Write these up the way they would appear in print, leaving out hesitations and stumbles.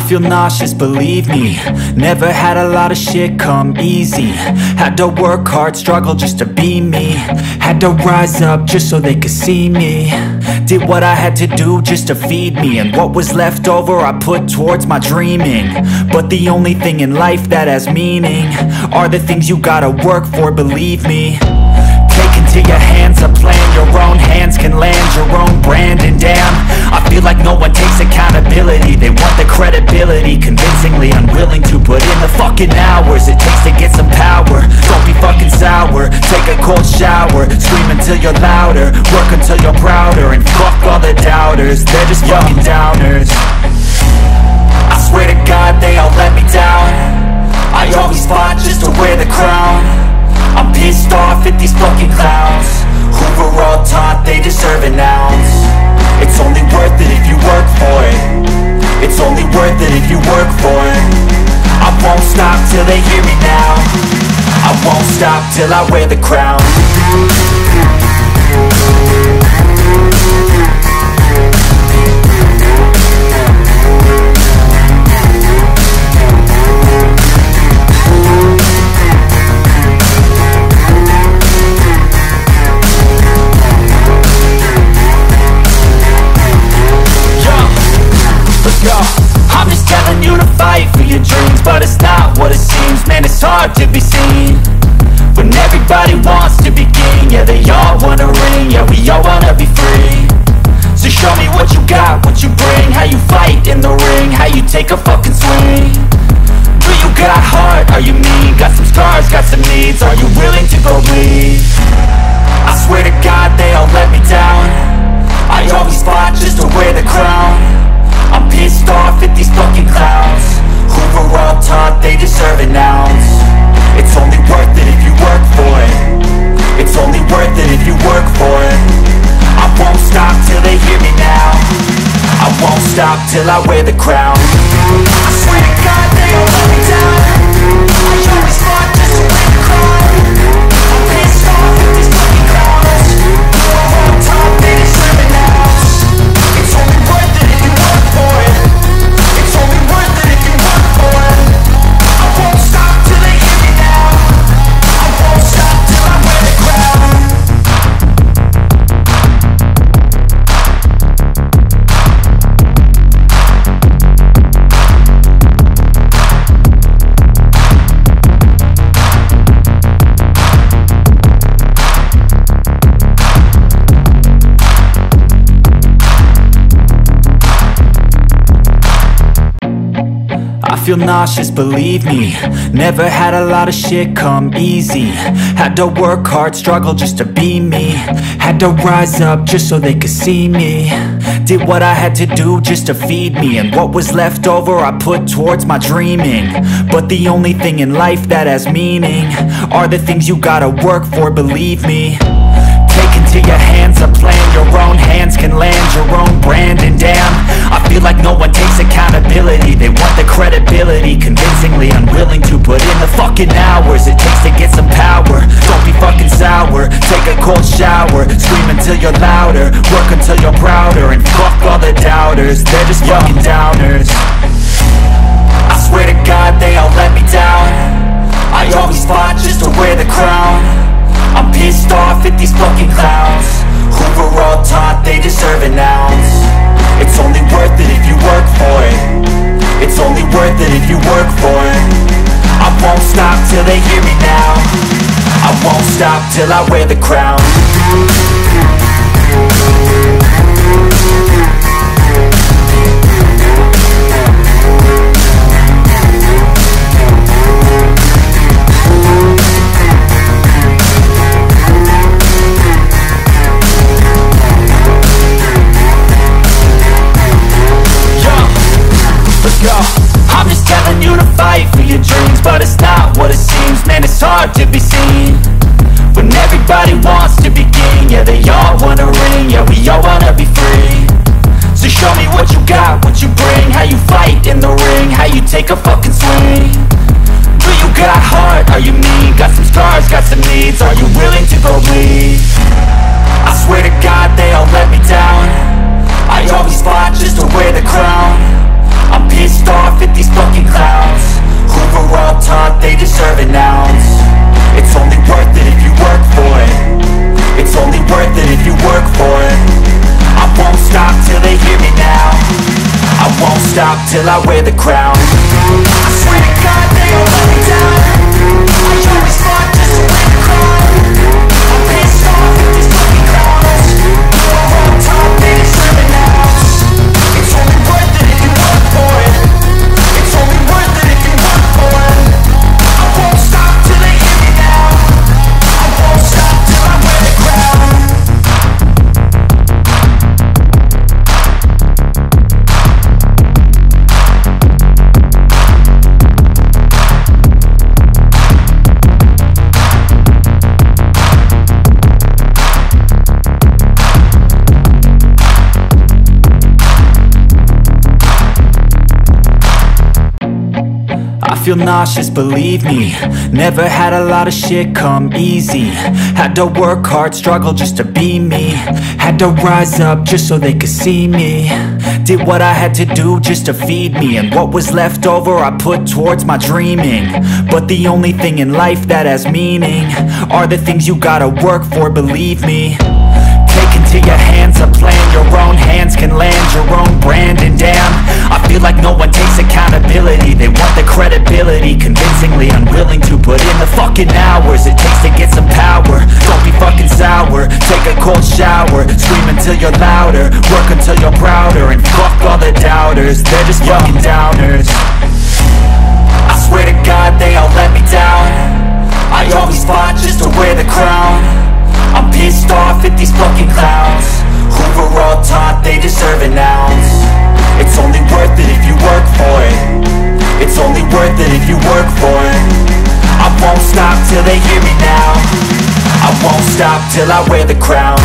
feel nauseous, believe me. Never had a lot of shit come easy. Had to work hard, struggle just to be me. Had to rise up just so they could see me. Did what I had to do just to feed me, and what was left over I put towards my dreaming. But the only thing in life that has meaning are the things you gotta work for, believe me. Take into your hands a plan, your own hands can land your own brand. And damn, I feel like no one takes accountability. They want the credibility, convincingly unwilling to put in the fucking hours it takes to get some power. Don't be fucking sour, take a cold shower, scream until you're louder, work until you're prouder, and fuck all the doubters, they're just fucking downers. I swear to God they all let me down. I always fought just to wear the crown. I'm pissed off at these fucking clowns who were all taught they deserve an ounce. It's only worth it if you work for it. It's only worth it if you work for it. I won't stop till they hear me now. I won't stop till I wear the crown. I'm just telling you to fight for your dreams, but it's not what it seems. Man, it's hard to be seen when everybody wants to be king. Yeah, they all wanna ring, yeah, we all wanna be free. So show me what you got, what you bring, how you fight in the ring, how you take a fucking swing. Do you got heart, are you mean? Got some scars, got some needs, are you willing to go bleed? I swear to God they all let me down. I always fought just to wear the crown. I'm pissed off at these fucking clowns who were all taught they deserve an ounce. It's only worth it if you work for it. It's only worth it if you work for it. I won't stop till they hear me now. I won't stop till I wear the crown. I swear to God they all let me down. I always fought just to wear the crown. I'm pissed off at these fucking clowns who were all taught they deserve an ounce. It's only worth it if you work for it. It's only worth it if you work for it. I won't stop till they hear me now. I won't stop till I wear the crown. I feel nauseous, believe me. Never had a lot of shit come easy. Had to work hard, struggle just to be me. Had to rise up just so they could see me. Did what I had to do just to feed me, and what was left over I put towards my dreaming. But the only thing in life that has meaning are the things you gotta work for, believe me. Take into your hands a plan, your own hands can land your own brand. And damn, I feel like no one takes accountability. They want the credibility, convincingly unwilling to put in the fucking hours it takes to get some power. Don't be fucking sour, take a cold shower, scream until you're louder, work until you're prouder, and fuck all the doubters, they're just fucking downers. I swear to God they all let me down. I always fought just to wear the crown. I'm pissed off at these fucking clowns who were all taught they deserve an ounce. It's only worth it if you work for it. It's only worth it if you work for it. I won't stop till they hear me now. I won't stop till I wear the crown. I'm just telling you to fight for your dreams, but it's not what it seems. Man, it's hard to be seen when everybody wants to be king. Yeah, they all wanna ring, yeah, we all wanna be free. So show me what you got, what you bring, how you fight in the ring, how you take a fucking swing. Do you got heart, are you mean? Got some scars, got some needs, are you willing to go bleed? I swear to God they all let me down. I always fought just to wear the crown. I'm pissed off stop till I wear the crown. I swear to God they all let me down. I always fought just to win the crown. I'm pissed off at these fucking clowns. We're on top, they deserve it now. It's only worth it if you work for it. It's only worth it if you work for it. I won't stop till they hear me now. I won't stop till I wear the crown. I feel nauseous, believe me. Never had a lot of shit come easy. Had to work hard, struggle just to be me. Had to rise up just so they could see me. Did what I had to do just to feed me. And what was left over I put towards my dreaming. But the only thing in life that has meaning are the things you gotta work for, believe me. Take into your hands a plan. Your own hands can land your own brand. And damn, I feel like no one takes accountability. They want the credibility, convincingly unwilling to put in the fucking hours it takes to get some power. Don't be fucking sour, take a cold shower. Scream until you're louder, work until you're prouder. And fuck all the doubters, they're just fucking downers. I swear to God they all let me down. I always fought just to wear the crown. I'm pissed off at these fucking clowns who were all taught they deserve an ounce. It's only worth it if you work for it. It's only worth it if you work for it. I won't stop till they hear me now. I won't stop till I wear the crown.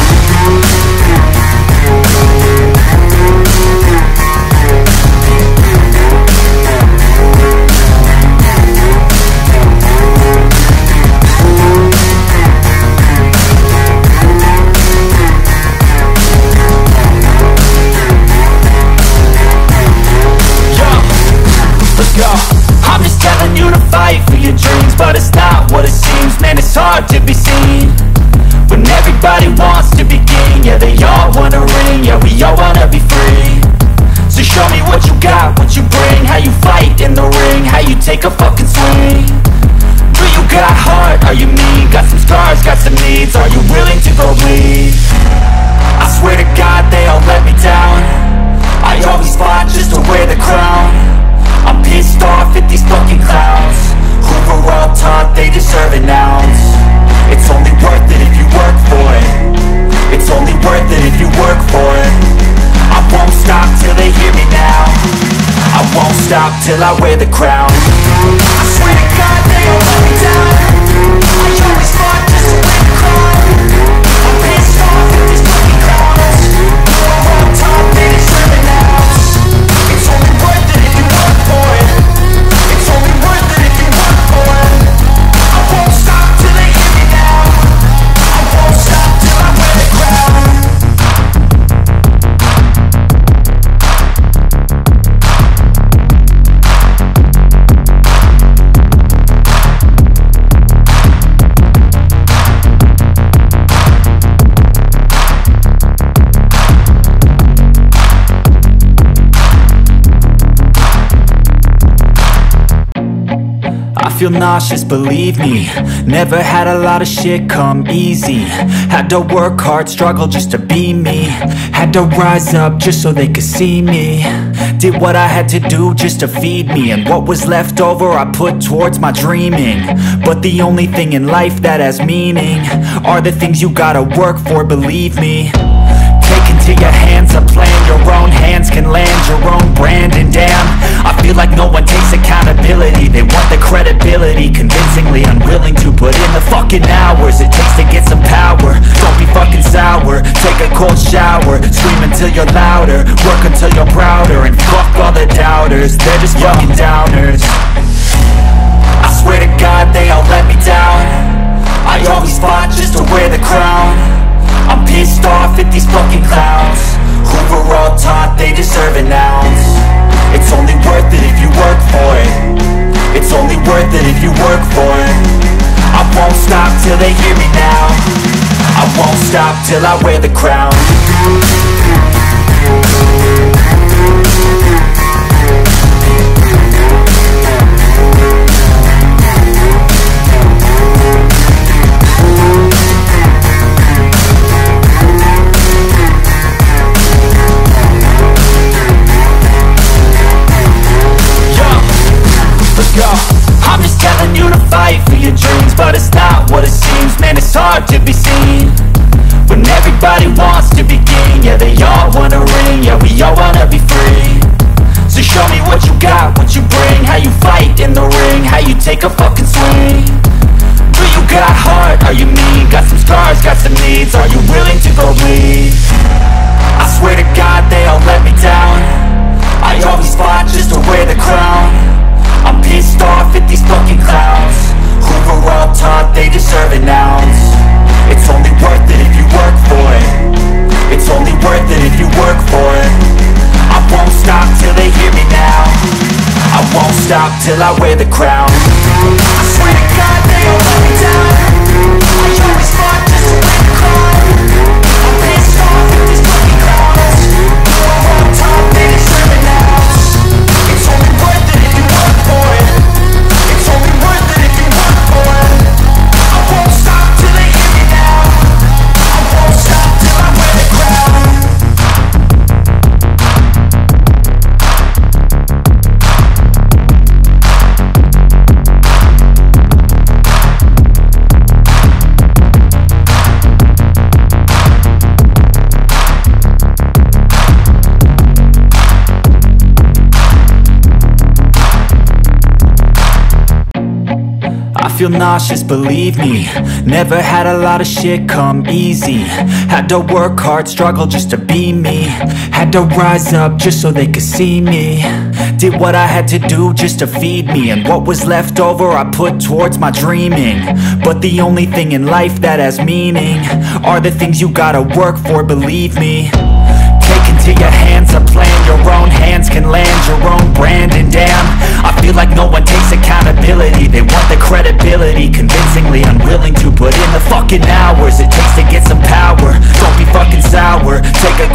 I'm just telling you to fight for your dreams, but it's not what it seems. Man, it's hard to be seen when everybody wants to be king. Yeah, they all wanna ring, yeah, we all wanna be free. So show me what you got, what you bring, how you fight in the ring, how you take a fucking swing. Do you got heart, are you mean? Got some scars, got some needs, are you willing to go bleed? I swear to God they all let me down. I always fought just to wear the crown. I'm pissed off at these fucking clowns who were all taught they deserve an ounce. It's only worth it if you work for it. It's only worth it if you work for it. I won't stop till they hear me now. I won't stop till I wear the crown. I swear to God they all let me down. I always fought just to win the crown. I'm pissed off at these fucking clowns who were all taught they deserve an ounce. It's only worth it if you work for it. It's only worth it if you work for it. I won't stop till they hear me now. I won't stop till I wear the crown. I feel nauseous, believe me. Never had a lot of shit come easy. Had to work hard, struggle just to be me. Had to rise up just so they could see me. Did what I had to do just to feed me. And what was left over I put towards my dreaming. But the only thing in life that has meaning are the things you gotta work for, believe me. Take into your hands a plan. Your own hands can land your own brand. And damn, I feel like no one takes accountability. They want the credibility, convincingly unwilling to put in the fucking hours it takes to get some power. Don't be fucking sour, take a cold shower. Scream until you're louder, work until you're prouder. And fuck all the doubters, they're just fucking downers. I swear to God they all let me down. I always fought just to wear the crown. I'm pissed off at these fucking clowns who were all taught they deserve an ounce. It's only worth it if you work for it. It's only worth it if you work for it. I won't stop till they hear me now. I won't stop till I wear the crown. Yo, I'm just telling you to fight for your dreams, but it's not what it seems. Man, it's hard to be seen when everybody wants to be king. Yeah, they all wanna ring, yeah, we all wanna be free. So show me what you got, what you bring, how you fight in the ring, how you take a fucking swing. Do you got heart, are you mean? Got some scars, got some needs, are you willing to go bleed? I swear to God they all let me down. I always fought just to wear the crown. I'm pissed off at these fucking clowns who were all taught they deserve an ounce. It's only worth it if you work for it. It's only worth it if you work for it. I won't stop till they hear me now. I won't stop till I wear the crown. I swear to God they all let me down. I always fought just to wear the crown. I'm pissed off at these fucking clowns who are all taught they deserve an ounce. It's only worth it if you work for it. It's only worth it if you work for it. I won't stop till they hear me now. I won't stop till I wear the crown. I feel nauseous, believe me. Never had a lot of shit come easy. Had to work hard, struggle just to be me. Had to rise up just so they could see me. Did what I had to do just to feed me, and what was left over I put towards my dreaming. But the only thing in life that has meaning are the things you gotta work for, believe me. Take into your hands a plan, your own hands can land your own brand. And damn, I feel like no one takes accountability. They want the credibility, convincingly unwilling to put in the fucking hours it takes to get some power. Don't be fucking sour, take a